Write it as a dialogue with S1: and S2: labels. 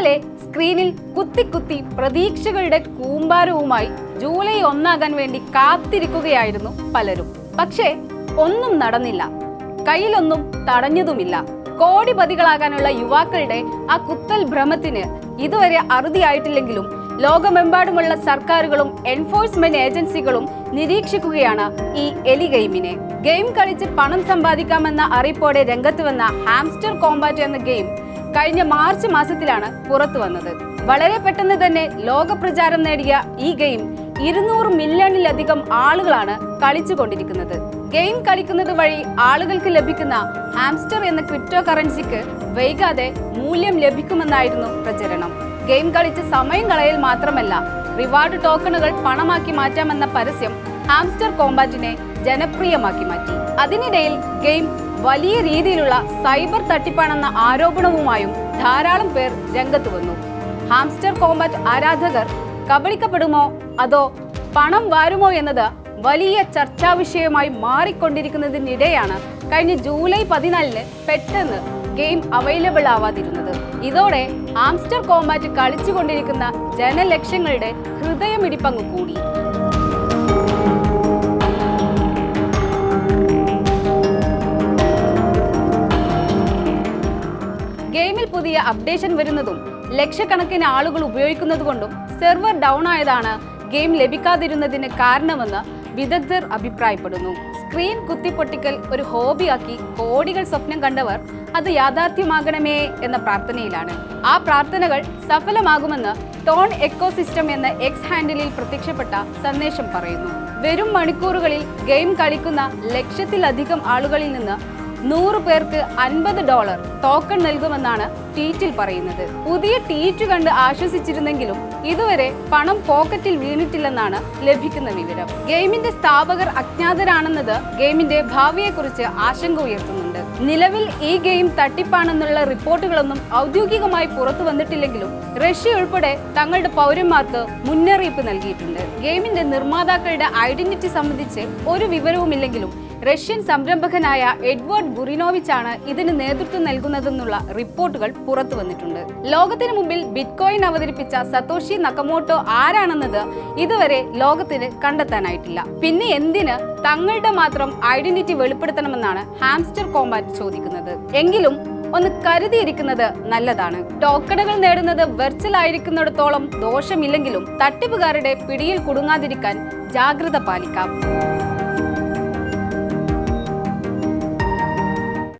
S1: ഇന്നലെ സ്ക്രീനിൽ കുത്തി പ്രതീക്ഷകളുടെ കൂമ്പാരവുമായി ജൂലൈ 1 വേണ്ടി കാത്തിരിക്കുകയായിരുന്നു പലരും. പക്ഷേ ഒന്നും നടന്നില്ല, കയ്യിലൊന്നും തടഞ്ഞതുമില്ല. കോടിപതികളാകാനുള്ള യുവാക്കളുടെ ആ കുത്തൽ ഭ്രമത്തിന് ഇതുവരെ അറുതിയായിട്ടില്ലെങ്കിലും ലോകമെമ്പാടുമുള്ള സർക്കാരുകളും എൻഫോഴ്സ്മെന്റ് ഏജൻസികളും നിരീക്ഷിക്കുകയാണ് ഈ എലി ഗെയിമിനെ. ഗെയിം കളിച്ച് പണം സമ്പാദിക്കാമെന്ന അറിയിപ്പോടെ രംഗത്ത് വന്ന ഹാംസ്റ്റർ കോംബാറ്റ് എന്ന ഗെയിം കഴിഞ്ഞ മാർച്ച് മാസത്തിലാണ് പുറത്തു വന്നത്. വളരെ പെട്ടെന്ന് തന്നെ ലോകപ്രചാരം നേടിയ ഈ ഗെയിം 200 മില്യണിലധികം ആളുകളാണ് കളിച്ചുകൊണ്ടിരിക്കുന്നത്. ഗെയിം കളിക്കുന്നത് വഴി ആളുകൾക്ക് ലഭിക്കുന്ന ഹാംസ്റ്റർ എന്ന ക്രിപ്റ്റോ കറൻസിക്ക് വൈകാതെ മൂല്യം ലഭിക്കുമെന്നായിരുന്നു പ്രചരണം. ഗെയിം കളിച്ച് സമയം കളയൽ മാത്രമല്ല, റിവാർഡ് ടോക്കണുകൾ പണമാക്കി മാറ്റാമെന്ന പരസ്യം ഹാംസ്റ്റർ കോംബാറ്റിനെ ജനപ്രിയമാക്കി മാറ്റി. അതിനിടയിൽ ഗെയിം വലിയ രീതിയിലുള്ള സൈബർ തട്ടിപ്പാണെന്ന ആരോപണവുമായും ധാരാളം പേർ രംഗത്ത് വന്നു. ഹാംസ്റ്റർ കോംബാറ്റ് ആരാധകർ കബളിക്കപ്പെടുമോ അതോ പണം വാരുമോ എന്നത് വലിയ ചർച്ചാ വിഷയമായി മാറിക്കൊണ്ടിരിക്കുന്നതിനിടെയാണ് കഴിഞ്ഞ ജൂലൈ 14 പെട്ടെന്ന് ഗെയിം അവൈലബിൾ ആവാതിരുന്നത്. ഇതോടെ ഹാംസ്റ്റർ കോംബാറ്റ് കളിച്ചുകൊണ്ടിരിക്കുന്ന ജനലക്ഷങ്ങളുടെ ഹൃദയമിടിപ്പങ്ങ് കൂടി. ഗെയിമിൽ പുതിയ അപ്ഡേഷൻ വരുന്നതും ലക്ഷക്കണക്കിന് ആളുകൾ ഉപയോഗിക്കുന്നതുകൊണ്ടും സെർവർ ഡൗൺ ആയതാണ് ഗെയിം ലഭിക്കാതിരുന്നതിന് കാരണമെന്ന് വിദഗ്ധർ അഭിപ്രായപ്പെടുന്നു. സ്ക്രീൻ കുത്തിപ്പൊട്ടിക്കൽ ഒരു ഹോബിയാക്കി കോടികൾ സ്വപ്നം കണ്ടവർ അത് യാഥാർത്ഥ്യമാകണമേ എന്ന പ്രാർത്ഥനയിലാണ്. ആ പ്രാർത്ഥനകൾ സഫലമാകുമെന്ന് ടോൺ എക്കോസിസ്റ്റം എന്ന എക്സ് ഹാൻഡിലിൽ പ്രത്യക്ഷപ്പെട്ട സന്ദേശം പറയുന്നു. വരും മണിക്കൂറുകളിൽ ഗെയിം കളിക്കുന്ന ലക്ഷത്തിലധികം ആളുകളിൽ നിന്ന് 100 പേർക്ക് $50 ടോക്കൺ നൽകുമെന്നാണ് ട്വീറ്റിൽ പറയുന്നത്. പുതിയ ട്വീറ്റ് കണ്ട് ആശ്വസിച്ചിരുന്നെങ്കിലും ഇതുവരെ പണം പോക്കറ്റിൽ വീണിട്ടില്ലെന്നാണ് ലഭിക്കുന്ന വിവരം. ഗെയിമിന്റെ സ്ഥാപകർ അജ്ഞാതരാണെന്നത് ഗെയിമിന്റെ ഭാവിയെക്കുറിച്ച് ആശങ്ക ഉയർത്തുന്നുണ്ട്. നിലവിൽ ഈ ഗെയിം തട്ടിപ്പാണെന്നുള്ള റിപ്പോർട്ടുകളൊന്നും ഔദ്യോഗികമായി പുറത്തു വന്നിട്ടില്ലെങ്കിലും റഷ്യ ഉൾപ്പെടെ തങ്ങളുടെ പൗരന്മാർക്ക് മുന്നറിയിപ്പ് നൽകിയിട്ടുണ്ട്. ഗെയിമിന്റെ നിർമ്മാതാക്കളുടെ ഐഡന്റിറ്റി സംബന്ധിച്ച് ഒരു വിവരവുമില്ലെങ്കിലും റഷ്യൻ സംരംഭകനായ എഡ്വേർഡ് ബുറിനോവിച്ചാണ് ഇതിന് നേതൃത്വം നൽകുന്നതെന്നുള്ള റിപ്പോർട്ടുകൾ പുറത്തു വന്നിട്ടുണ്ട്. ലോകത്തിന് മുമ്പിൽ ബിറ്റ്കോയിൻ അവതരിപ്പിച്ച സതോഷി നക്കമോട്ടോ ആരാണെന്നത് ഇതുവരെ ലോകത്തിന് കണ്ടെത്താനായിട്ടില്ല. പിന്നെ എന്തിന് തങ്ങളുടെ മാത്രം ഐഡന്റിറ്റി വെളിപ്പെടുത്തണമെന്നാണ് ഹാംസ്റ്റർ കോംബാറ്റ് ചോദിക്കുന്നത്. എങ്കിലും ഒന്ന് കരുതിയിരിക്കുന്നത് നല്ലതാണ്. ടോക്കണുകൾ നേടുന്നത് വെർച്വൽ ആയിരിക്കുന്നിടത്തോളം ദോഷമില്ലെങ്കിലും തട്ടിപ്പുകാരുടെ പിടിയിൽ കുടുങ്ങാതിരിക്കാൻ ജാഗ്രത പാലിക്കാം.